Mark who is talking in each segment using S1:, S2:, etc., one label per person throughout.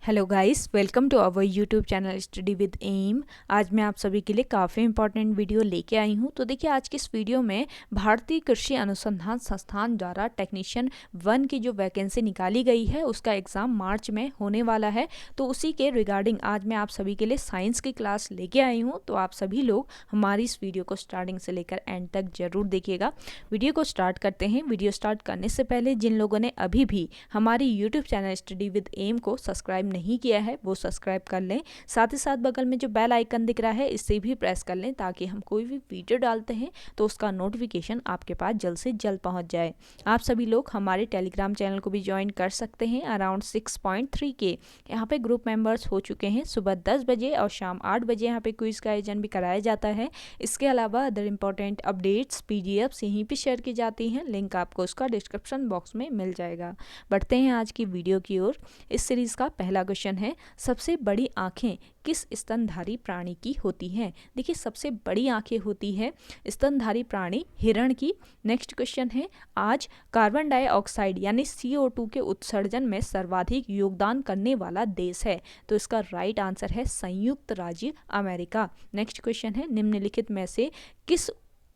S1: Hello guys, welcome to our YouTube channel study with M. आज मैं आप सभी के लिए काफ़ी इंपॉर्टेंट वीडियो लेके आई हूँ। तो देखिए, आज की इस वीडियो में भारतीय कृषि अनुसंधान संस्थान द्वारा टेक्नीशियन 1 की जो वैकेंसी निकाली गई है उसका एग्ज़ाम मार्च में होने वाला है। तो उसी के रिगार्डिंग आज मैं आप सभी के लिए साइंस की क्लास लेके आई हूँ। तो आप सभी लोग हमारी इस वीडियो को स्टार्टिंग से लेकर एंड तक ज़रूर देखिएगा। वीडियो को स्टार्ट करते हैं। वीडियो स्टार्ट करने से पहले जिन लोगों ने अभी भी हमारी YouTube channel study with M को सब्सक्राइब नहीं किया है वो सब्सक्राइब कर लें। साथ ही साथ बगल में जो बेल आइकन दिख रहा है इसे भी प्रेस कर लें ताकि हम कोई भी वीडियो डालते हैं तो उसका नोटिफिकेशन आपके पास जल्द से जल्द पहुंच जाए। आप सभी लोग हमारे टेलीग्राम चैनल को भी ज्वाइन कर सकते हैं। अराउंड 6.3 के यहाँ पे ग्रुप मेंबर्स हो चुके हैं। सुबह 10 बजे और शाम 8 बजे यहाँ पे क्विज का आयोजन भी कराया जाता है। इसके अलावा अदर इंपॉर्टेंट अपडेट्स पीडीएफ्स यहीं पे शेयर की जाती हैं। लिंक आपको उसका डिस्क्रिप्शन बॉक्स में मिल जाएगा। बढ़ते हैं आज की वीडियो की ओर। इस सीरीज का पहला क्वेश्चन है, सबसे बड़ी आंखें किस स्तनधारी प्राणी की होती हैं? देखिए, सबसे बड़ी आंखें होती है स्तनधारी प्राणी हिरण की। नेक्स्ट क्वेश्चन है, आज कार्बन डाइऑक्साइड यानी CO2 के उत्सर्जन में सर्वाधिक योगदान करने वाला देश है? तो इसका राइट आंसर है संयुक्त राज्य अमेरिका। नेक्स्ट क्वेश्चन है, निम्नलिखित में से किस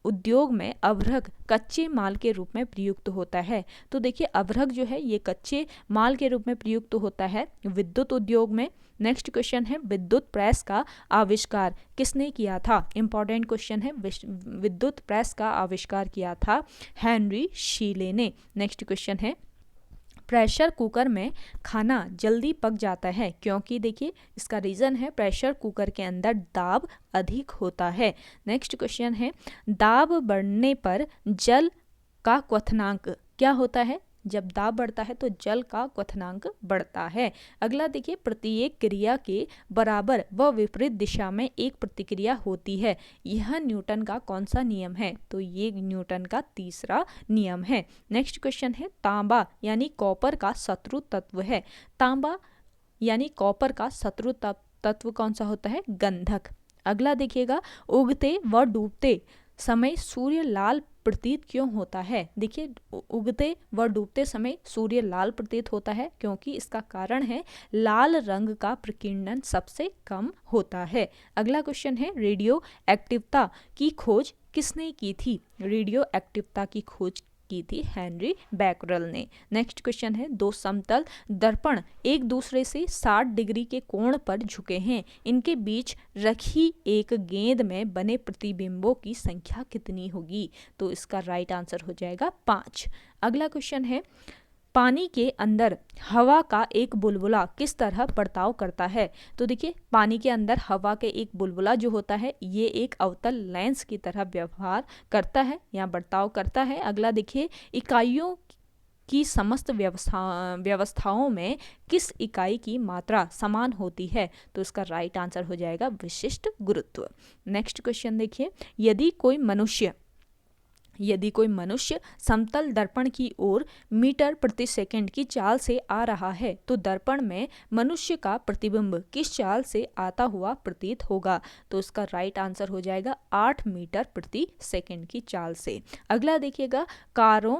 S1: उद्योग में अभ्रक कच्चे माल के रूप में प्रयुक्त होता है? तो देखिए, अभ्रक जो है ये कच्चे माल के रूप में प्रयुक्त होता है विद्युत उद्योग में। नेक्स्ट क्वेश्चन है, विद्युत प्रेस का आविष्कार किसने किया था? इंपॉर्टेंट क्वेश्चन है। विद्युत प्रेस का आविष्कार किया था हेनरी शीले ने। नेक्स्ट क्वेश्चन है, प्रेशर कुकर में खाना जल्दी पक जाता है क्योंकि देखिए इसका रीज़न है प्रेशर कुकर के अंदर दाब अधिक होता है। नेक्स्ट क्वेश्चन है, दाब बढ़ने पर जल का क्वथनांक क्या होता है? जब दाब बढ़ता है तो जल का क्वथनांक बढ़ता है। अगला देखिए, प्रत्येक क्रिया के बराबर व विपरीत दिशा में एक प्रतिक्रिया होती है। यह न्यूटन का कौन सा नियम है? तो ये न्यूटन का तीसरा नियम है। नेक्स्ट क्वेश्चन है, तांबा यानी कॉपर का शत्रु तत्व है। तांबा यानी कॉपर का शत्रु तत्व कौन सा होता है? गंधक। अगला देखिएगा, उगते व डूबते समय सूर्य लाल प्रतीत क्यों होता है? देखिए, उगते व डूबते समय सूर्य लाल प्रतीत होता है क्योंकि इसका कारण है लाल रंग का प्रकीर्णन सबसे कम होता है। अगला क्वेश्चन है, रेडियो एक्टिवता की खोज किसने की थी? रेडियो एक्टिवता की खोज की थी हेनरी बैकरल ने। नेक्स्ट क्वेश्चन है, दो समतल दर्पण एक दूसरे से 60 डिग्री के कोण पर झुके हैं, इनके बीच रखी एक गेंद में बने प्रतिबिंबों की संख्या कितनी होगी? तो इसका राइट आंसर हो जाएगा 5। अगला क्वेश्चन है, पानी के अंदर हवा का एक बुलबुला किस तरह बर्ताव करता है? तो देखिए, पानी के अंदर हवा के एक बुलबुला जो होता है ये एक अवतल लेंस की तरह व्यवहार करता है या बर्ताव करता है। अगला देखिए, इकाइयों की समस्त व्यवस्थाओं में किस इकाई की मात्रा समान होती है? तो इसका राइट आंसर हो जाएगा विशिष्ट गुरुत्व। नेक्स्ट क्वेश्चन देखिए, यदि कोई मनुष्य समतल दर्पण की ओर मीटर प्रति सेकंड की चाल से आ रहा है तो दर्पण में मनुष्य का प्रतिबिंब किस चाल से आता हुआ प्रतीत होगा? तो इसका राइट आंसर हो जाएगा 8 मीटर प्रति सेकंड की चाल से। अगला देखिएगा, कारों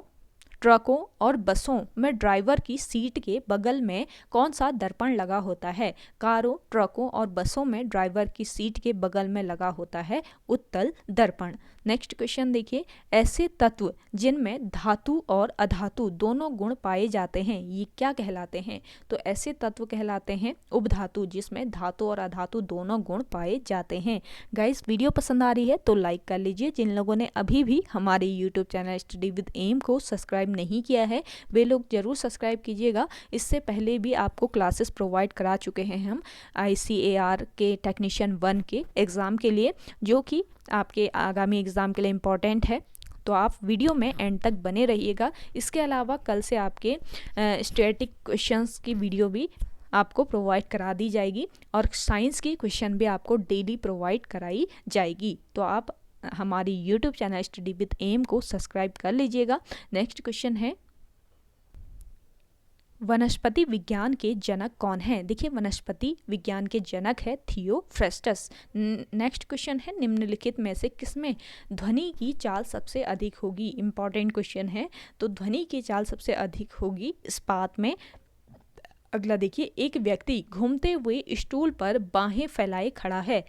S1: ट्रकों और बसों में ड्राइवर की सीट के बगल में कौन सा दर्पण लगा होता है? कारों ट्रकों और बसों में ड्राइवर की सीट के बगल में लगा होता है उत्तल दर्पण। नेक्स्ट क्वेश्चन देखिए, ऐसे तत्व जिनमें धातु और अधातु दोनों गुण पाए जाते हैं ये क्या कहलाते हैं? तो ऐसे तत्व कहलाते हैं उपधातु, जिसमें धातु और अधातु दोनों गुण पाए जाते हैं। गाइस, वीडियो पसंद आ रही है तो लाइक कर लीजिए। जिन लोगों ने अभी भी हमारे YouTube channel study with M को सब्सक्राइब नहीं किया है वे लोग जरूर सब्सक्राइब कीजिएगा। इससे पहले भी आपको क्लासेस प्रोवाइड करा चुके हैं हम ICAR के टेक्नीशियन 1 के एग्ज़ाम के लिए, जो कि आपके आगामी एग्ज़ाम के लिए इम्पॉर्टेंट है। तो आप वीडियो में एंड तक बने रहिएगा। इसके अलावा कल से आपके स्टैटिक क्वेश्चंस की वीडियो भी आपको प्रोवाइड करा दी जाएगी और साइंस की क्वेश्चन भी आपको डेली प्रोवाइड कराई जाएगी। तो आप हमारी YouTube channel study with M को सब्सक्राइब कर लीजिएगा। नेक्स्ट क्वेश्चन है, वनस्पति विज्ञान के जनक कौन है? देखिए, वनस्पति विज्ञान के जनक है थियोफ्रेस्टस। नेक्स्ट क्वेश्चन है, निम्नलिखित में से किसमें ध्वनि की चाल सबसे अधिक होगी? इंपॉर्टेंट क्वेश्चन है। तो ध्वनि की चाल सबसे अधिक होगी इस्पात में। अगला देखिए, एक व्यक्ति घूमते हुए स्टूल पर बाहें फैलाए खड़ा है।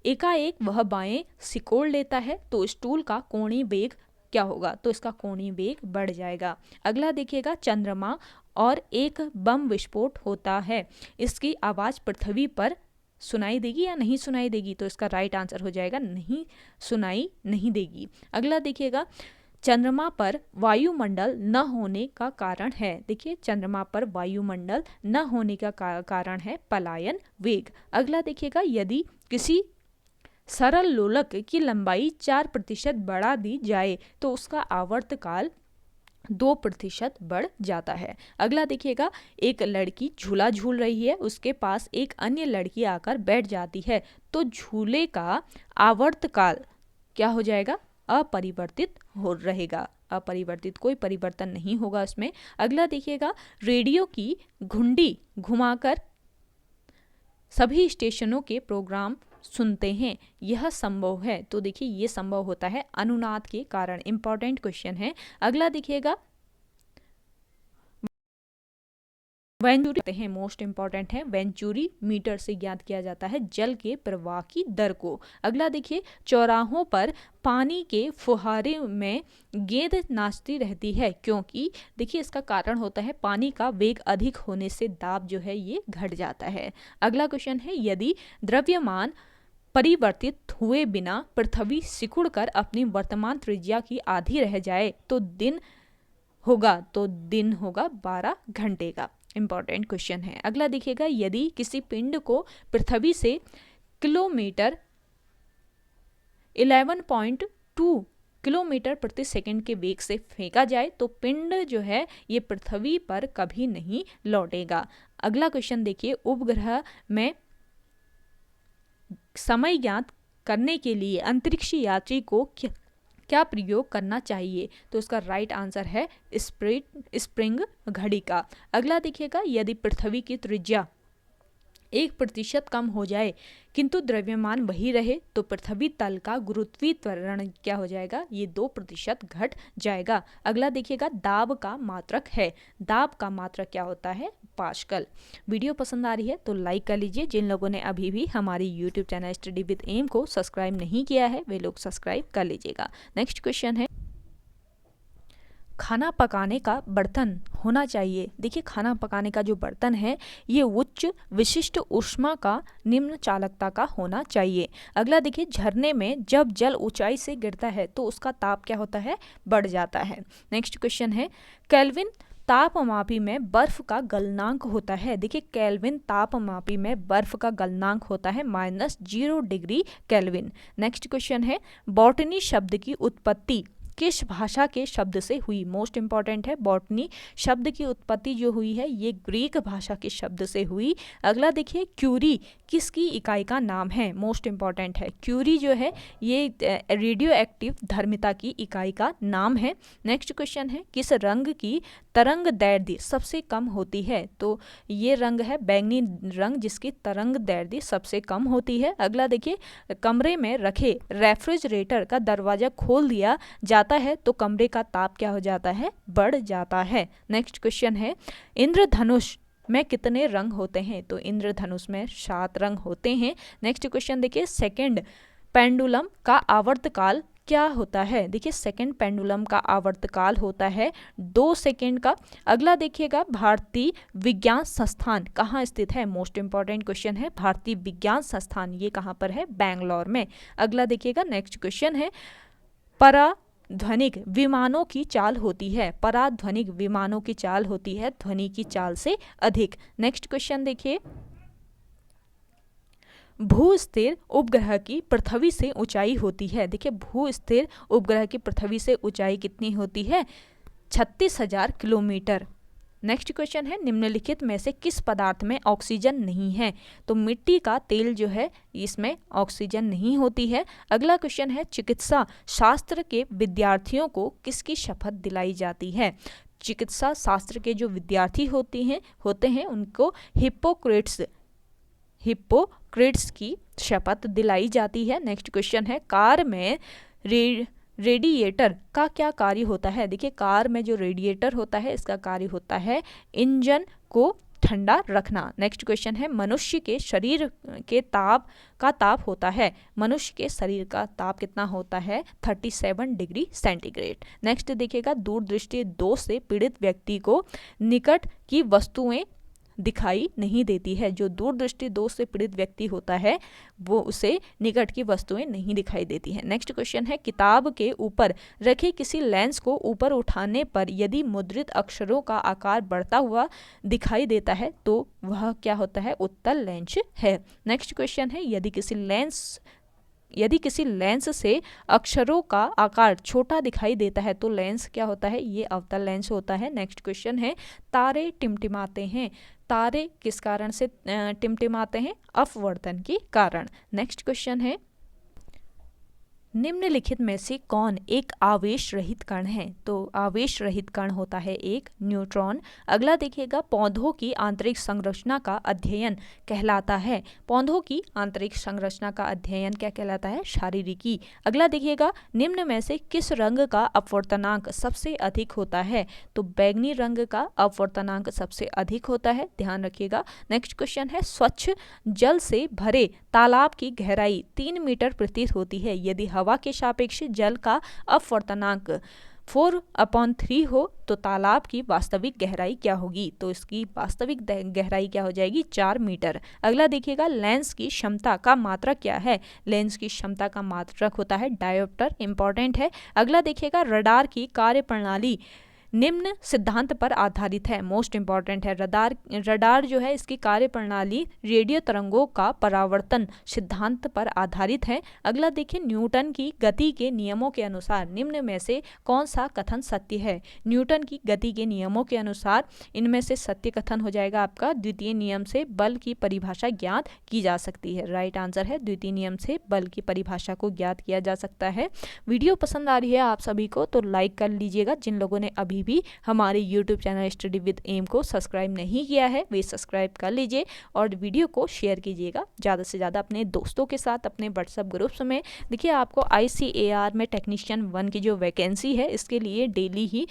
S1: एकाएक वह बाएं सिकोड़ लेता है तो स्टूल का कोणीय वेग क्या होगा? तो इसका कोणीय वेग बढ़ जाएगा। अगला देखिएगा, चंद्रमा और एक बम विस्फोट होता है, इसकी आवाज पृथ्वी पर सुनाई देगी या नहीं सुनाई देगी? तो इसका राइट आंसर हो जाएगा नहीं सुनाई नहीं देगी। अगला देखिएगा, चंद्रमा पर वायुमंडल न होने का कारण है। देखिए, चंद्रमा पर वायुमंडल न होने का कारण है पलायन वेग। अगला देखिएगा, यदि किसी सरल लोलक की लंबाई 4% बढ़ा दी जाए तो उसका आवर्तकाल 2% बढ़ जाता है। अगला देखिएगा, एक लड़की झूला झूल रही है, उसके पास एक अन्य लड़की आकर बैठ जाती है तो झूले का आवर्तकाल क्या हो जाएगा? अपरिवर्तित हो रहेगा, अपरिवर्तित, कोई परिवर्तन नहीं होगा इसमें। अगला देखिएगा, रेडियो की घुंडी घुमाकर सभी स्टेशनों के प्रोग्राम सुनते हैं, यह संभव है? तो देखिए, ये संभव होता है अनुनाद के कारण। इंपॉर्टेंट क्वेश्चन है। अगला देखिएगा, वेंचुरी हैं, मोस्ट इंपॉर्टेंट है। वेंचुरी मीटर से ज्ञात किया जाता है जल के प्रवाह की दर को। अगला देखिए, चौराहों पर पानी के फुहारे में गेंद नाचती रहती है, क्योंकि देखिए इसका कारण होता है पानी का वेग अधिक होने से दाब जो है ये घट जाता है। अगला क्वेश्चन है, यदि द्रव्यमान परिवर्तित हुए बिना पृथ्वी सिकुड़कर अपनी वर्तमान त्रिज्या की आधी रह जाए तो दिन होगा? तो दिन होगा 12 घंटे का। इंपॉर्टेंट क्वेश्चन है। अगला देखिएगा, यदि किसी पिंड को पृथ्वी से किलोमीटर 11.2 किलोमीटर प्रति सेकंड के वेग से फेंका जाए तो पिंड जो है ये पृथ्वी पर कभी नहीं लौटेगा। अगला क्वेश्चन देखिए, उपग्रह में समय ज्ञात करने के लिए अंतरिक्ष यात्री को क्या प्रयोग करना चाहिए? तो इसका राइट आंसर है स्प्रिंग घड़ी का। अगला देखिएगा, यदि पृथ्वी की त्रिज्या 1% कम हो जाए किंतु द्रव्यमान वही रहे तो पृथ्वी तल का गुरुत्वीकरण क्या हो जाएगा? ये 2% घट जाएगा। अगला देखिएगा, दाब का मात्रक है। दाब का मात्रक क्या होता है? पास्कल। वीडियो पसंद आ रही है तो लाइक कर लीजिए। जिन लोगों ने अभी भी हमारी YouTube channel study with M को सब्सक्राइब नहीं किया है वे लोग सब्सक्राइब कर लीजिएगा। नेक्स्ट क्वेश्चन है, खाना पकाने का बर्तन होना चाहिए। देखिए, खाना पकाने का जो बर्तन है ये उच्च विशिष्ट ऊष्मा का निम्न चालकता का होना चाहिए। अगला देखिए, झरने में जब जल ऊंचाई से गिरता है तो उसका ताप क्या होता है? बढ़ जाता है। नेक्स्ट क्वेश्चन है, केल्विन तापमापी में बर्फ का गलनांक होता है। देखिए, केल्विन तापमापी में बर्फ का गलनांक होता है -0 डिग्री केल्विन। नेक्स्ट क्वेश्चन है, बॉटनी शब्द की उत्पत्ति किस भाषा के शब्द से हुई? मोस्ट इंपॉर्टेंट है। बॉटनी शब्द की उत्पत्ति जो हुई है ये ग्रीक भाषा के शब्द से हुई। अगला देखिए, क्यूरी किसकी इकाई का नाम है? मोस्ट इंपॉर्टेंट है। क्यूरी जो है ये रेडियो एक्टिव धर्मिता की इकाई का नाम है। नेक्स्ट क्वेश्चन है, किस रंग की तरंग दैर्ध्य सबसे कम होती है? तो ये रंग है बैंगनी रंग जिसकी तरंग दैर्ध्य सबसे कम होती है। अगला देखिए, कमरे में रखे रेफ्रिजरेटर का दरवाजा खोल दिया जाता है तो कमरे का ताप क्या हो जाता है? बढ़ जाता है। नेक्स्ट क्वेश्चन है, इंद्रधनुष में कितने रंग होते हैं? तो इंद्रधनुष में 7 रंग होते हैं। नेक्स्ट क्वेश्चन देखिए, सेकंड पेंडुलम का आवर्तकाल क्या होता है? देखिए, सेकंड पेंडुलम का आवर्तकाल होता है 2 सेकंड का। अगला देखिएगा, भारतीय विज्ञान संस्थान कहाँ स्थित है? मोस्ट इंपॉर्टेंट क्वेश्चन है। भारतीय विज्ञान संस्थान ये कहाँ पर है? बैंगलोर में। अगला देखिएगा, नेक्स्ट क्वेश्चन है, पराध्वनिक विमानों की चाल होती है। पराध्वनिक विमानों की चाल होती है ध्वनि की चाल से अधिक। नेक्स्ट क्वेश्चन देखिए, भू-स्थिर उपग्रह की पृथ्वी से ऊंचाई होती है। देखिए, भू-स्थिर उपग्रह की पृथ्वी से ऊंचाई कितनी होती है? 36,000 किलोमीटर। नेक्स्ट क्वेश्चन है, निम्नलिखित में से किस पदार्थ में ऑक्सीजन नहीं है? तो मिट्टी का तेल जो है इसमें ऑक्सीजन नहीं होती है। अगला क्वेश्चन है, चिकित्सा शास्त्र के विद्यार्थियों को किसकी शपथ दिलाई जाती है? चिकित्सा शास्त्र के जो विद्यार्थी होते हैं उनको हिप्पोक्रेट्स की शपथ दिलाई जाती है। नेक्स्ट क्वेश्चन है, कार में रेडिएटर का क्या कार्य होता है? देखिए, कार में जो रेडिएटर होता है इसका कार्य होता है इंजन को ठंडा रखना। नेक्स्ट क्वेश्चन है मनुष्य के शरीर के ताप होता है, मनुष्य के शरीर का ताप कितना होता है 37 डिग्री सेंटीग्रेड। नेक्स्ट देखिएगा दूरदृष्टि दोष से पीड़ित व्यक्ति को निकट की वस्तुएं दिखाई नहीं देती है। जो दूरदृष्टि दोष से पीड़ित व्यक्ति होता है वो उसे निकट की वस्तुएं नहीं दिखाई देती हैं। नेक्स्ट क्वेश्चन है किताब के ऊपर रखे किसी लेंस को ऊपर उठाने पर यदि मुद्रित अक्षरों का आकार बढ़ता हुआ दिखाई देता है तो वह क्या होता है, उत्तल लेंस है। नेक्स्ट क्वेश्चन है यदि किसी लेंस से अक्षरों का आकार छोटा दिखाई देता है तो लेंस क्या होता है, ये अवतल लेंस होता है। नेक्स्ट क्वेश्चन है तारे टिमटिमाते हैं, तारे किस कारण से टिमटिमाते हैं, अपवर्तन के कारण। नेक्स्ट क्वेश्चन है निम्नलिखित में से कौन एक आवेश रहित कण है, तो आवेश रहित कण होता है एक न्यूट्रॉन। अगला देखिएगा पौधों की आंतरिक संरचना का अध्ययन कहलाता है, पौधों की आंतरिक संरचना का अध्ययन क्या कहलाता है, शारीरिकी। अगला देखिएगा निम्न में से किस रंग का अपवर्तनांक सबसे अधिक होता है, तो बैगनी रंग का अपवर्तनांक सबसे अधिक होता है, ध्यान रखिएगा। नेक्स्ट क्वेश्चन है स्वच्छ जल से भरे तालाब की गहराई 3 मीटर प्रतीत होती है, यदि हवा के सापेक्ष जल का अपवर्तनांक 4/3 हो तो तालाब की वास्तविक गहराई क्या होगी, तो इसकी वास्तविक गहराई क्या हो जाएगी 4 मीटर। अगला देखिएगा लेंस की क्षमता का मात्रक क्या है, लेंस की क्षमता का मात्रक होता है डायोप्टर, इंपॉर्टेंट है। अगला देखिएगा रडार की कार्यप्रणाली निम्न सिद्धांत पर आधारित है, मोस्ट इंपॉर्टेंट है। रडार जो है इसकी कार्यप्रणाली रेडियो तरंगों का परावर्तन सिद्धांत पर आधारित है। अगला देखिए न्यूटन की गति के नियमों के अनुसार निम्न में से कौन सा कथन सत्य है, न्यूटन की गति के नियमों के अनुसार इनमें से सत्य कथन हो जाएगा आपका द्वितीय नियम से बल की परिभाषा ज्ञात की जा सकती है। राइट आंसर है द्वितीय नियम से बल की परिभाषा को ज्ञात किया जा सकता है। वीडियो पसंद आ रही है आप सभी को तो लाइक कर लीजिएगा, जिन लोगों ने अभी भी हमारे YouTube channel study with M को सब्सक्राइब नहीं किया है वे सब्सक्राइब कर लीजिए और वीडियो को शेयर कीजिएगा ज़्यादा से ज़्यादा अपने दोस्तों के साथ, अपने व्हाट्सएप ग्रुप्स में। देखिए आपको ICAR में टेक्नीशियन 1 की जो वैकेंसी है इसके लिए डेली ही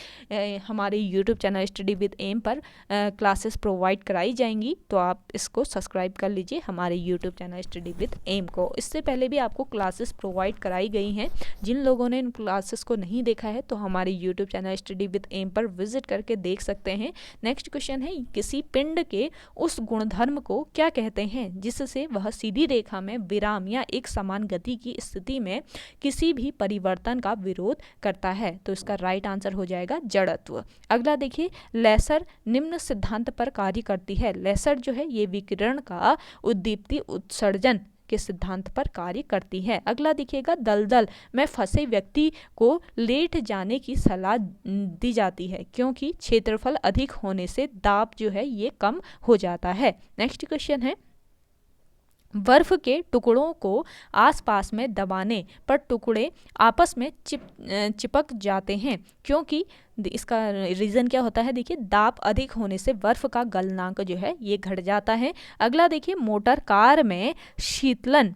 S1: हमारे YouTube channel study with M पर क्लासेस प्रोवाइड कराई जाएंगी, तो आप इसको सब्सक्राइब कर लीजिए हमारे YouTube channel study with M को। इससे पहले भी आपको क्लासेस प्रोवाइड कराई गई हैं, जिन लोगों ने इन क्लासेस को नहीं देखा है तो हमारे YouTube channel study with M पर विजिट करके देख सकते हैं। नेक्स्ट क्वेश्चन है किसी पिंड के उस गुणधर्म को क्या कहते हैं जिससे वह सीधी रेखा में विराम या एक समान गति की स्थिति में किसी भी परिवर्तन का विरोध करता है, तो इसका राइट आंसर हो जाएगा जड़त्व। अगला देखिए लेसर निम्न सिद्धांत पर कार्य करती है, लेसर जो है ये विकिरण का उद्दीप्ति उत्सर्जन के सिद्धांत पर कार्य करती है। अगला देखिएगा दलदल में फंसे व्यक्ति को लेट जाने की सलाह दी जाती है क्योंकि क्षेत्रफल अधिक होने से दाब जो है ये कम हो जाता है। नेक्स्ट क्वेश्चन है बर्फ के टुकड़ों को आसपास में दबाने पर टुकड़े आपस में चिपक जाते हैं क्योंकि इसका रीज़न क्या होता है, देखिए दाब अधिक होने से बर्फ का गलनांक जो है ये घट जाता है। अगला देखिए मोटर कार में शीतलन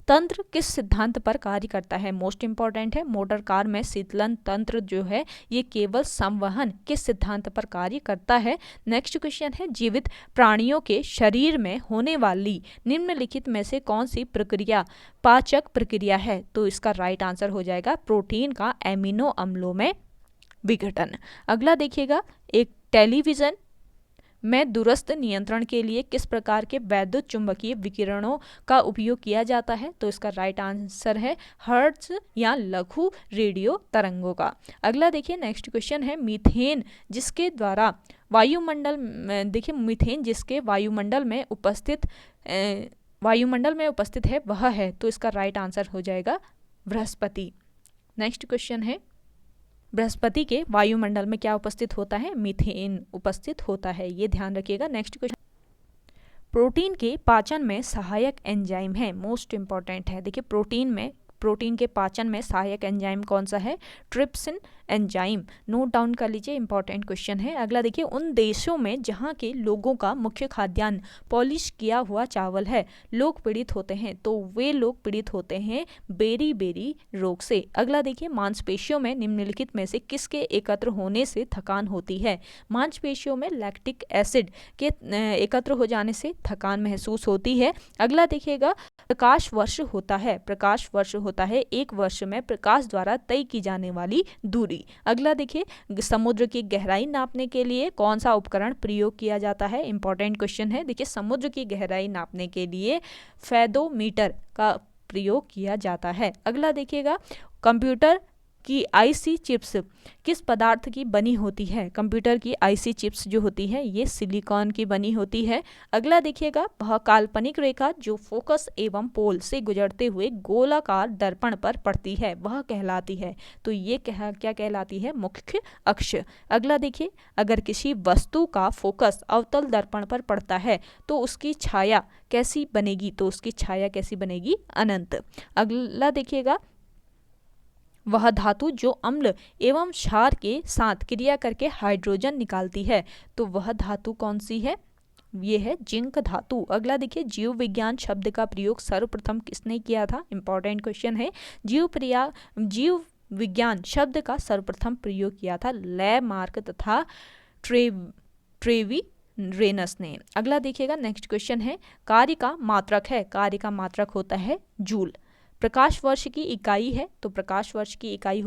S1: तंत्र किस सिद्धांत पर कार्य करता है, मोस्ट इंपॉर्टेंट है। मोटर कार में शीतलन तंत्र जो है ये केवल संवहन किस सिद्धांत पर कार्य करता है। नेक्स्ट क्वेश्चन है जीवित प्राणियों के शरीर में होने वाली निम्नलिखित में से कौन सी प्रक्रिया पाचक प्रक्रिया है, तो इसका राइट आंसर हो जाएगा प्रोटीन का एमिनो अम्लों में विघटन। अगला देखिएगा एक टेलीविजन में दूरस्थ नियंत्रण के लिए किस प्रकार के वैद्युत चुंबकीय विकिरणों का उपयोग किया जाता है, तो इसका राइट आंसर है हर्ट्ज या लघु रेडियो तरंगों का। अगला देखिए नेक्स्ट क्वेश्चन है मीथेन जिसके द्वारा वायुमंडल में देखिए मीथेन जिसके वायुमंडल में उपस्थित है वह है, तो इसका राइट आंसर हो जाएगा बृहस्पति। नेक्स्ट क्वेश्चन है बृहस्पति के वायुमंडल में क्या उपस्थित होता है, मीथेन उपस्थित होता है, ये ध्यान रखिएगा। नेक्स्ट क्वेश्चन प्रोटीन के पाचन में सहायक एंजाइम है, मोस्ट इंपॉर्टेंट है। देखिए प्रोटीन में प्रोटीन के पाचन में सहायक एंजाइम कौन सा है? Trypsin enzyme. नोट डाउन कर लीजिए, इंपॉर्टेंट क्वेश्चन है। अगला देखिए, उन देशों में जहाँ के लोगों का मुख्य खाद्यान्न पॉलिश किया हुआ चावल है, लोग पीड़ित होते हैं। तो वे लोग पीड़ित होते हैं बेरी रोग से। अगला देखिए, मांसपेशियों में निम्नलिखित में से किसके एकत्र होने से थकान होती है? मांसपेशियों में लैक्टिक एसिड के एकत्र हो जाने से थकान महसूस होती है। अगला देखिएगा, प्रकाश वर्ष होता है। प्रकाश वर्ष होता है एक वर्ष में प्रकाश द्वारा तय की जाने वाली दूरी। अगला देखिए, समुद्र की गहराई नापने के लिए कौन सा उपकरण प्रयोग किया जाता है? इंपॉर्टेंट क्वेश्चन है। देखिए, समुद्र की गहराई नापने के लिए फेदोमीटर का प्रयोग किया जाता है। अगला देखिएगा, कंप्यूटर की आईसी चिप्स किस पदार्थ की बनी होती है? कंप्यूटर की आईसी चिप्स जो होती है ये सिलिकॉन की बनी होती है। अगला देखिएगा, वह काल्पनिक रेखा जो फोकस एवं पोल से गुजरते हुए गोलाकार दर्पण पर पड़ती है वह कहलाती है। तो ये क्या कहलाती है? मुख्य अक्ष। अगला देखिए, अगर किसी वस्तु का फोकस अवतल दर्पण पर पड़ता है तो उसकी छाया कैसी बनेगी? तो उसकी छाया कैसी बनेगी? अनंत। अगला देखिएगा, वह धातु जो अम्ल एवं क्षार के साथ क्रिया करके हाइड्रोजन निकालती है, तो वह धातु कौन सी है? ये है जिंक धातु। अगला देखिए, जीव विज्ञान शब्द का प्रयोग सर्वप्रथम किसने किया था? इंपॉर्टेंट क्वेश्चन है। जीव विज्ञान शब्द का सर्वप्रथम प्रयोग किया था लैमार्क तथा ट्रेविरेनस ने। अगला देखिएगा, नेक्स्ट क्वेश्चन है, कार्य का मात्रक है। कार्य का मात्रक होता है जूल। प्रकाश वर्ष की इकाई है, तो प्रकाश वर्ष की इकाई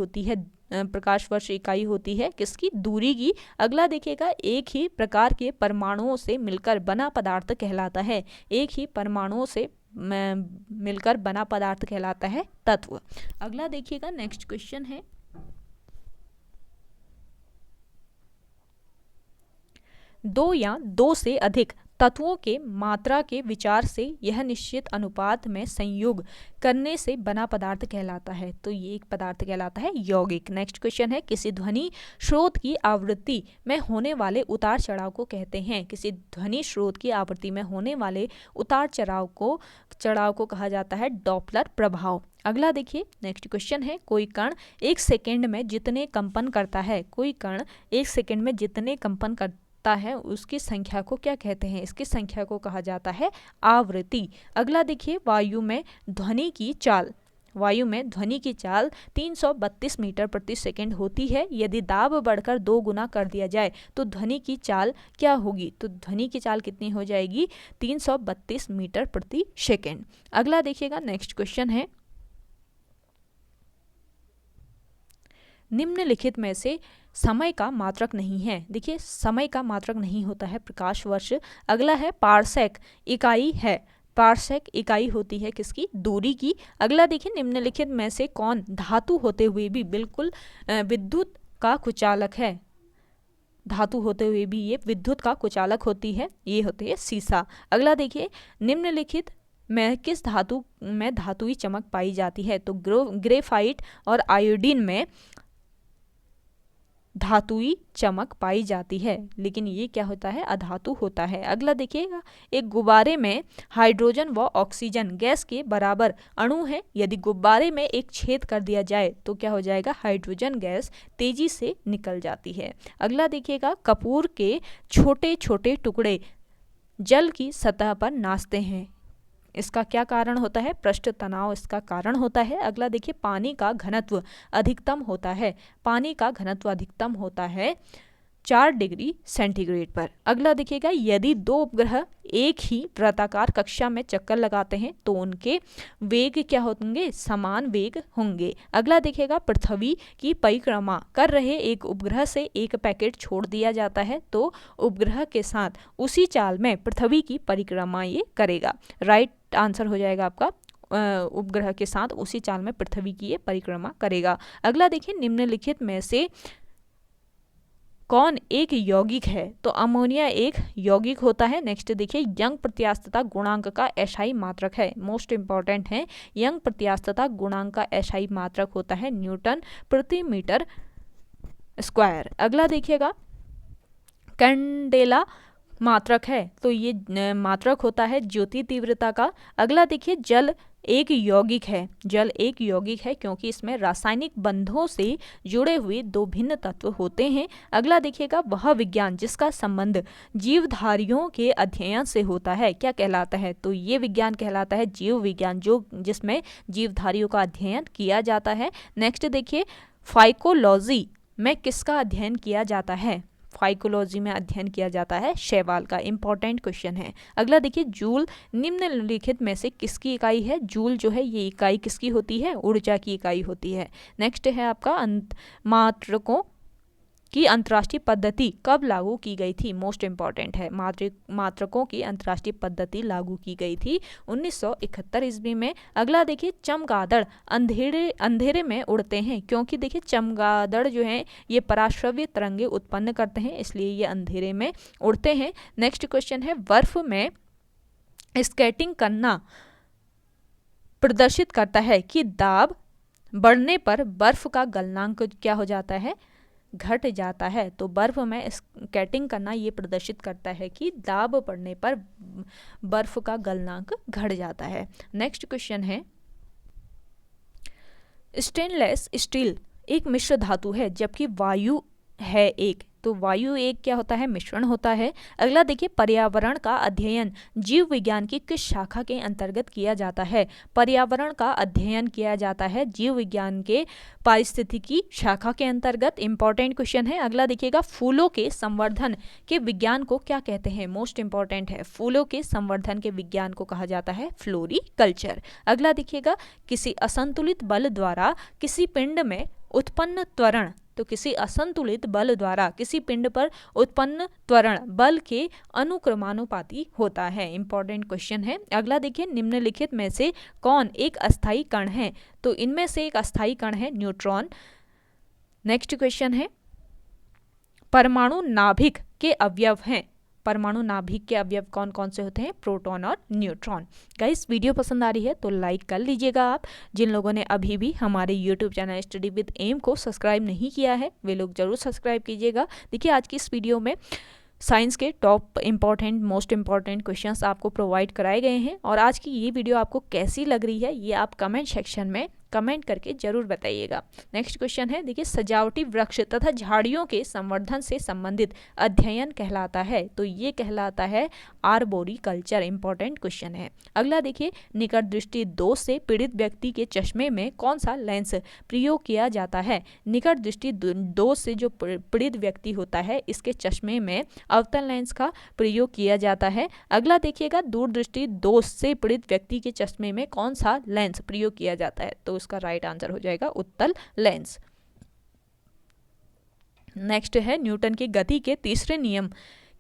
S1: होती है किसकी? दूरी की। अगला देखिएगा, एक ही प्रकार के परमाणुओं से मिलकर बना पदार्थ कहलाता है। एक ही परमाणुओं से मिलकर बना पदार्थ कहलाता है तत्व। अगला देखिएगा, नेक्स्ट क्वेश्चन है, दो या दो से अधिक तत्वों के मात्रा के विचार से यह निश्चित अनुपात में संयोग करने से बना पदार्थ कहलाता है। तो ये एक पदार्थ कहलाता है यौगिक। नेक्स्ट क्वेश्चन है, किसी ध्वनि स्रोत की आवृत्ति में होने वाले उतार चढ़ाव को कहते हैं? किसी ध्वनि स्रोत की आवृत्ति में होने वाले उतार चढ़ाव को कहा जाता है डॉपलर प्रभाव। अगला देखिए, नेक्स्ट क्वेश्चन है, कोई कण एक सेकेंड में जितने कंपन करता है, कोई कण एक सेकेंड में जितने कंपन करता है उसकी संख्या को क्या कहते हैं? इसकी संख्या को कहा जाता है आवृत्ति। अगला देखिए, वायु में ध्वनि की चाल 332 मीटर प्रति सेकंड होती है। यदि दाब बढ़कर 2 गुना कर दिया जाए तो ध्वनि की चाल क्या होगी? तो ध्वनि की चाल कितनी हो जाएगी? 332 मीटर प्रति सेकंड। अगला देखिएगा, नेक्स्ट क्वेश्चन है, निम्नलिखित में से समय का मात्रक नहीं है। देखिए, समय का मात्रक नहीं होता है प्रकाश वर्ष। अगला है, पार्सेक इकाई है। पार्सेक इकाई होती है किसकी? दूरी की। अगला देखिए, निम्नलिखित में से कौन धातु होते हुए भी बिल्कुल विद्युत का कुचालक है? धातु होते हुए भी ये विद्युत का कुचालक होती है, ये होती है सीसा। अगला देखिए, निम्नलिखित में किस धातु में धातुई चमक पाई जाती है? तो ग्रेफाइट और आयोडीन में धातुई चमक पाई जाती है, लेकिन ये क्या होता है? अधातु होता है। अगला देखिएगा, एक गुब्बारे में हाइड्रोजन व ऑक्सीजन गैस के बराबर अणु है। यदि गुब्बारे में एक छेद कर दिया जाए तो क्या हो जाएगा? हाइड्रोजन गैस तेजी से निकल जाती है। अगला देखिएगा, कपूर के छोटे छोटे टुकड़े जल की सतह पर नाचते हैं, इसका क्या कारण होता है? पृष्ठ तनाव इसका कारण होता है। अगला देखिए, पानी का घनत्व अधिकतम होता है। पानी का घनत्व अधिकतम होता है 4 डिग्री सेंटीग्रेड पर। अगला देखिएगा, यदि 2 उपग्रह एक ही वृत्ताकार कक्षा में चक्कर लगाते हैं तो उनके वेग क्या होंगे? समान वेग होंगे। अगला देखिएगा, पृथ्वी की परिक्रमा कर रहे एक उपग्रह से एक पैकेट छोड़ दिया जाता है तो उपग्रह के साथ उसी चाल में पृथ्वी की परिक्रमा ये करेगा। राइट आंसर हो जाएगा आपका, उपग्रह के साथ उसी चाल में पृथ्वी की ये परिक्रमा करेगा। अगला देखिए, निम्नलिखित में से कौन एक यौगिक है? तो अमोनिया एक यौगिक होता है। नेक्स्ट देखिए, यंग प्रत्यास्थता गुणांक का एसआई मात्रक है। मोस्ट इंपॉर्टेंट है, यंग प्रत्यास्थता गुणांक का एसआई मात्रक होता है न्यूटन प्रति मीटर स्क्वायर। अगला देखिएगा, कैंडेला मात्रक है, तो ये मात्रक होता है ज्योति तीव्रता का। अगला देखिए, जल एक यौगिक है, जल एक यौगिक है क्योंकि इसमें रासायनिक बंधों से जुड़े हुए दो भिन्न तत्व होते हैं। अगला देखिएगा, वह विज्ञान जिसका संबंध जीवधारियों के अध्ययन से होता है क्या कहलाता है? तो ये विज्ञान कहलाता है जीव विज्ञान, जो जिसमें जीवधारियों का अध्ययन किया जाता है। नेक्स्ट देखिए, फाइकोलॉजी में किसका अध्ययन किया जाता है? फाइकोलॉजी में अध्ययन किया जाता है शैवाल का। इंपॉर्टेंट क्वेश्चन है। अगला देखिए, जूल निम्नलिखित में से किसकी इकाई है? जूल जो है ये इकाई किसकी होती है? ऊर्जा की इकाई होती है। नेक्स्ट है आपका, मात्रकों की अंतर्राष्ट्रीय पद्धति कब लागू की गई थी? मोस्ट इंपॉर्टेंट है, मात्रकों की अंतर्राष्ट्रीय पद्धति लागू की गई थी 1971 ईस्वी में। अगला देखिए, चमगादड़ अंधेरे में उड़ते हैं क्योंकि देखिए चमगादड़ जो है ये पराश्रव्य तरंगे उत्पन्न करते हैं, इसलिए ये अंधेरे में उड़ते हैं। नेक्स्ट क्वेश्चन है, बर्फ में स्केटिंग करना प्रदर्शित करता है कि दाब बढ़ने पर बर्फ का गलनांक क्या हो जाता है? घट जाता है। तो बर्फ में स्केटिंग करना ये प्रदर्शित करता है कि दाब बढ़ने पर बर्फ का गलनांक घट जाता है। नेक्स्ट क्वेश्चन है, स्टेनलेस स्टील एक मिश्र धातु है जबकि वायु है एक, तो वायु एक क्या होता है? मिश्रण होता है। अगला देखिए, पर्यावरण का अध्ययन जीव विज्ञान की किस शाखा के अंतर्गत किया जाता है? पर्यावरण का अध्ययन किया जाता है जीव विज्ञान के पारिस्थितिकी शाखा के अंतर्गत। इंपॉर्टेंट क्वेश्चन है। अगला देखिएगा, फूलों के संवर्धन के विज्ञान को क्या कहते हैं? मोस्ट इंपॉर्टेंट है, फूलों के संवर्धन के विज्ञान को कहा जाता है फ्लोरीकल्चर। अगला देखिएगा, किसी असंतुलित बल द्वारा किसी पिंड में उत्पन्न त्वरण, तो किसी असंतुलित बल द्वारा किसी पिंड पर उत्पन्न त्वरण बल के अनुक्रमानुपाती होता है। इंपॉर्टेंट क्वेश्चन है। अगला देखिए, निम्नलिखित में से कौन एक अस्थायी कण है? तो इनमें से एक अस्थायी कण है न्यूट्रॉन। नेक्स्ट क्वेश्चन है, परमाणु नाभिक के अवयव हैं। परमाणु नाभिक के अवयव कौन कौन से होते हैं? प्रोटॉन और न्यूट्रॉन। गाइस, वीडियो पसंद आ रही है तो लाइक कर लीजिएगा आप। जिन लोगों ने अभी भी हमारे YouTube channel study with M को सब्सक्राइब नहीं किया है वे लोग जरूर सब्सक्राइब कीजिएगा। देखिए, आज की इस वीडियो में साइंस के top important most important questions आपको प्रोवाइड कराए गए हैं। और आज की ये वीडियो आपको कैसी लग रही है ये आप कमेंट सेक्शन में कमेंट करके जरूर बताइएगा। नेक्स्ट क्वेश्चन है, देखिए, सजावटी वृक्ष तथा झाड़ियों के संवर्धन से संबंधित अध्ययन कहलाता है? तो ये कहलाता है आर्बोरिकल्चर। इंपॉर्टेंट क्वेश्चन है। अगला देखिए, निकट दृष्टि दोष से पीड़ित व्यक्ति के चश्मे में कौन सा लेंस प्रयोग किया जाता है? निकट दृष्टि दोष से जो पीड़ित व्यक्ति होता है इसके चश्मे में अवतल लेंस का प्रयोग किया जाता है। अगला देखिएगा, दूरदृष्टि दोष से पीड़ित व्यक्ति के चश्मे में कौन सा लेंस प्रयोग किया जाता है? तो उसका राइट आंसर हो जाएगा उत्तल लेंस। नेक्स्ट है, न्यूटन की गति के तीसरे नियम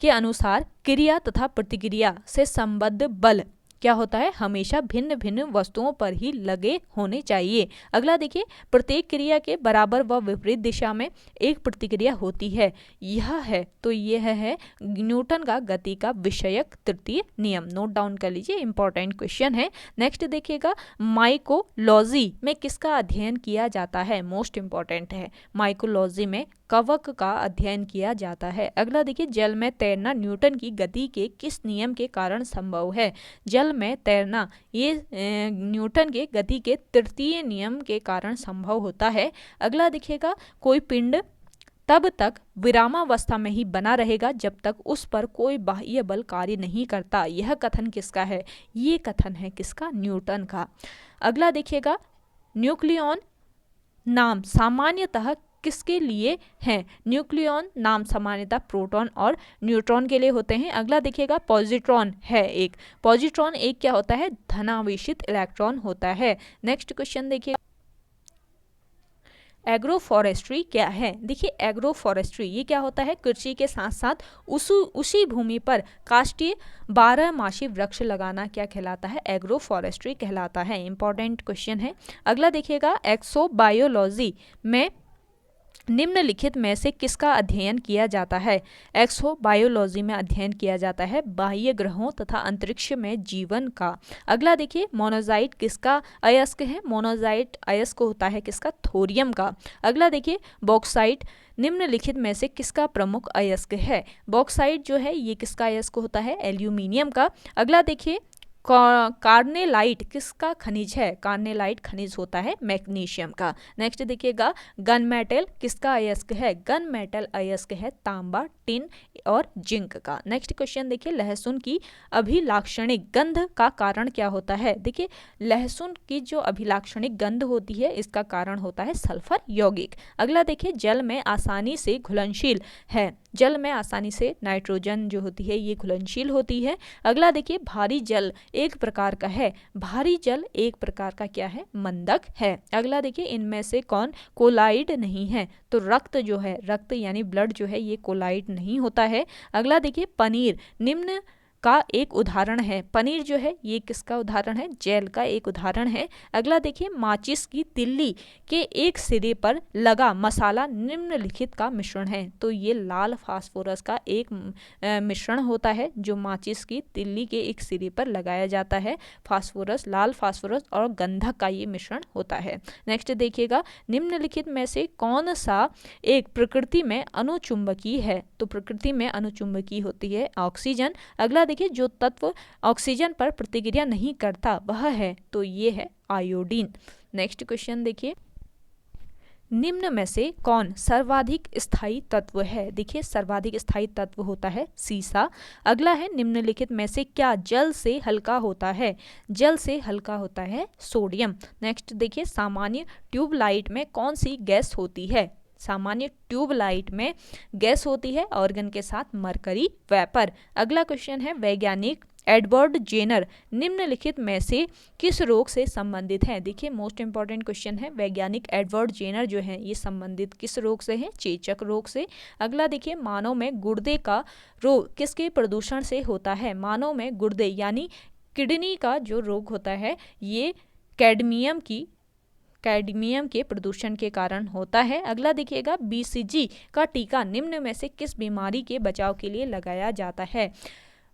S1: के अनुसार क्रिया तथा प्रतिक्रिया से संबद्ध बल क्या होता है? हमेशा भिन्न भिन्न वस्तुओं पर ही लगे होने चाहिए। अगला देखिए, प्रत्येक क्रिया के बराबर व विपरीत दिशा में एक प्रतिक्रिया होती है, यह है, तो यह है न्यूटन का गति का विषयक तृतीय नियम। नोट डाउन कर लीजिए, इंपॉर्टेंट क्वेश्चन है। नेक्स्ट देखिएगा, माइकोलॉजी में किसका अध्ययन किया जाता है? मोस्ट इंपॉर्टेंट है, माइकोलॉजी में कवक का अध्ययन किया जाता है। अगला देखिए, जल में तैरना न्यूटन की गति के किस नियम के कारण संभव है? जल में तैरना ये न्यूटन के गति के तृतीय नियम के कारण संभव होता है। अगला देखिएगा, कोई पिंड तब तक विरामावस्था में ही बना रहेगा जब तक उस पर कोई बाह्य बल कार्य नहीं करता। यह कथन किसका है? ये कथन है किसका? न्यूटन का। अगला देखिएगा, न्यूक्लियॉन नाम सामान्यतः किसके लिए हैं? न्यूक्लियॉन नाम सामान्यतः प्रोटॉन और न्यूट्रॉन के लिए होते हैं। अगला देखिएगा, पॉजिट्रॉन है एक। पॉजिट्रॉन एक क्या होता है? धनावेशित इलेक्ट्रॉन होता है। नेक्स्ट क्वेश्चन देखिए, एग्रो फॉरेस्ट्री क्या है? देखिए, एग्रो फॉरेस्ट्री ये क्या होता है? कृषि के साथ साथ उसी भूमि पर काष्ठीय 12मासी वृक्ष लगाना क्या कहलाता है? एग्रो फॉरेस्ट्री कहलाता है। इंपॉर्टेंट क्वेश्चन है। अगला देखिएगा, एक्सोबायोलॉजी में निम्नलिखित में से किसका अध्ययन किया जाता है? एक्सोबायोलॉजी में अध्ययन किया जाता है बाह्य ग्रहों तथा अंतरिक्ष में जीवन का। अगला देखिए, मोनोजाइट किसका अयस्क है? मोनोजाइट अयस्क होता है किसका? थोरियम का। अगला देखिए, बॉक्साइट निम्नलिखित में से किसका प्रमुख अयस्क है? बॉक्साइट जो है ये किसका अयस्क होता है? एल्यूमिनियम का। अगला देखिए, कार्नेलाइट किसका खनिज है? कार्नेलाइट खनिज होता है मैग्नीशियम का। नेक्स्ट देखिएगा, गन मेटल किसका अयस्क है? गन मेटल अयस्क है तांबा, टिन और जिंक का। नेक्स्ट क्वेश्चन देखिए, लहसुन की अभिलाक्षणिक गंध का कारण क्या होता है? देखिए, लहसुन की जो अभिलाक्षणिक गंध होती है इसका कारण होता है सल्फर यौगिक। अगला देखिए, जल में आसानी से घुलनशील है। जल में आसानी से नाइट्रोजन जो होती है ये घुलनशील होती है। अगला देखिए, भारी जल एक प्रकार का है। भारी जल एक प्रकार का क्या है? मंदक है। अगला देखिए, इनमें से कौन कोलाइड नहीं है? तो रक्त जो है, रक्त यानी ब्लड जो है ये कोलाइड नहीं होता है। अगला देखिए, पनीर निम्न का एक उदाहरण है। पनीर जो है ये किसका उदाहरण है? जेल का एक उदाहरण है। अगला देखिए, माचिस की तिल्ली के एक सिरे पर लगा मसाला निम्नलिखित का मिश्रण है। तो ये लाल फास्फोरस का एक मिश्रण होता है जो माचिस की तिल्ली के एक सिरे पर लगाया जाता है। फास्फोरस, लाल फास्फोरस और गंधक का ये मिश्रण होता है। नेक्स्ट देखिएगा, निम्नलिखित में से कौन सा एक प्रकृति में अनुचुंबकीय है? तो प्रकृति में अनुचुंबकीय होती है ऑक्सीजन। अगला देखिए, जो तत्व ऑक्सीजन पर प्रतिक्रिया नहीं करता वह है, तो ये है आयोडीन। नेक्स्ट क्वेश्चन देखिए, निम्न में से कौन सर्वाधिक स्थायी तत्व है? देखिए, सर्वाधिक स्थायी तत्व होता है सीसा। अगला है, निम्नलिखित में से क्या जल से हल्का होता है? जल से हल्का होता है सोडियम। नेक्स्ट देखिए, सामान्य ट्यूबलाइट में कौन सी गैस होती है? सामान्य ट्यूबलाइट में गैस होती है ऑर्गन के साथ मरकरी वेपर। अगला क्वेश्चन है, वैज्ञानिक एडवर्ड जेनर निम्नलिखित में से किस रोग से संबंधित है? देखिए, मोस्ट इंपॉर्टेंट क्वेश्चन है, वैज्ञानिक एडवर्ड जेनर जो है ये संबंधित किस रोग से है? चेचक रोग से। अगला देखिए, मानव में गुर्दे का रोग किसके प्रदूषण से होता है? मानव में गुर्दे यानी किडनी का जो रोग होता है ये कैडमियम के प्रदूषण के कारण होता है। अगला देखिएगा, बीसीजी का टीका निम्न में से किस बीमारी के बचाव के लिए लगाया जाता है?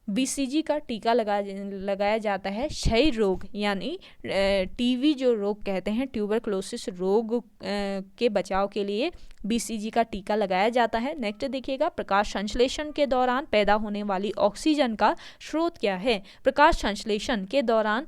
S1: बीसीजी का टीका लगाया जाता है क्षय रोग यानी टीबी जो रोग कहते हैं, ट्यूबरक्लोसिस रोग के बचाव के लिए बीसीजी का टीका लगाया जाता है। नेक्स्ट देखिएगा, प्रकाश संश्लेषण के दौरान पैदा होने वाली ऑक्सीजन का स्रोत क्या है? प्रकाश संश्लेषण के दौरान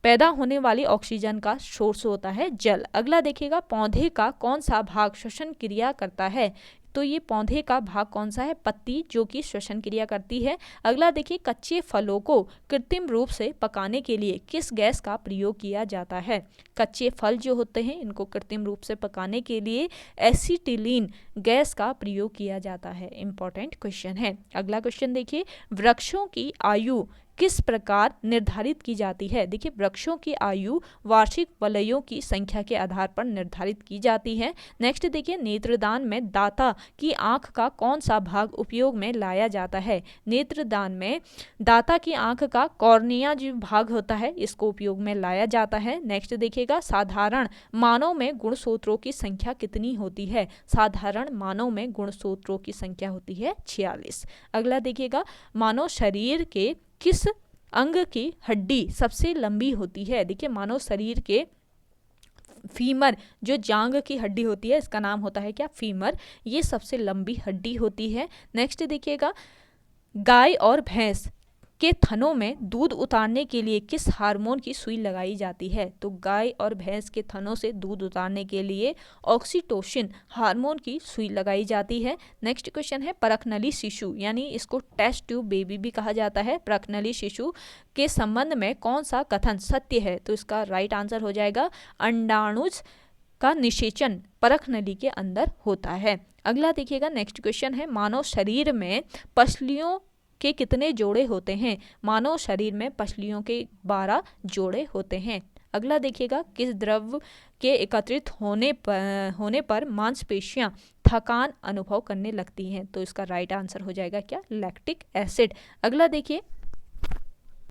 S1: पैदा होने वाली ऑक्सीजन का सोर्स होता है जल। अगला देखिएगा, पौधे का कौन सा भाग श्वसन क्रिया करता है? तो ये पौधे का भाग कौन सा है? पत्ती, जो कि श्वसन क्रिया करती है। अगला देखिए, कच्चे फलों को कृत्रिम रूप से पकाने के लिए किस गैस का प्रयोग किया जाता है? कच्चे फल जो होते हैं इनको कृत्रिम रूप से पकाने के लिए एसिटिलीन गैस का प्रयोग किया जाता है। इंपॉर्टेंट क्वेश्चन है। अगला क्वेश्चन देखिए, वृक्षों की आयु किस प्रकार निर्धारित की जाती है? देखिए, वृक्षों की आयु वार्षिक वलयों की संख्या के आधार पर निर्धारित की जाती है। नेक्स्ट देखिए, नेत्रदान में दाता की आंख का कौन सा भाग उपयोग में लाया जाता है? नेत्रदान में दाता की आंख का कॉर्निया जो भाग होता है इसको उपयोग में लाया जाता है। नेक्स्ट देखिएगा, साधारण मानव में गुणसूत्रों की संख्या कितनी होती है? साधारण मानव में गुणसूत्रों की संख्या होती है 46। अगला देखिएगा, मानव शरीर के किस अंग की हड्डी सबसे लंबी होती है? देखिए, मानव शरीर के फीमर जो जांग की हड्डी होती है इसका नाम होता है क्या? फीमर। ये सबसे लंबी हड्डी होती है। नेक्स्ट देखिएगा, गाय और भैंस के थनों में दूध उतारने के लिए किस हार्मोन की सुई लगाई जाती है? तो गाय और भैंस के थनों से दूध उतारने के लिए ऑक्सीटोसिन हार्मोन की सुई लगाई जाती है। नेक्स्ट क्वेश्चन है, परखनली शिशु यानी इसको टेस्ट ट्यूब बेबी भी कहा जाता है। परखनली शिशु के संबंध में कौन सा कथन सत्य है? तो इसका राइट आंसर हो जाएगा, अंडाणुज का निषेचन परखनली के अंदर होता है। अगला देखिएगा, नेक्स्ट क्वेश्चन है, मानव शरीर में पसलियों के कितने जोड़े होते हैं? मानव शरीर में पसलियों के 12 जोड़े होते हैं। अगला देखिएगा, किस द्रव्य के एकत्रित होने पर मांसपेशियां थकान अनुभव करने लगती हैं? तो इसका राइट आंसर हो जाएगा क्या? Lactic acid. अगला देखिए,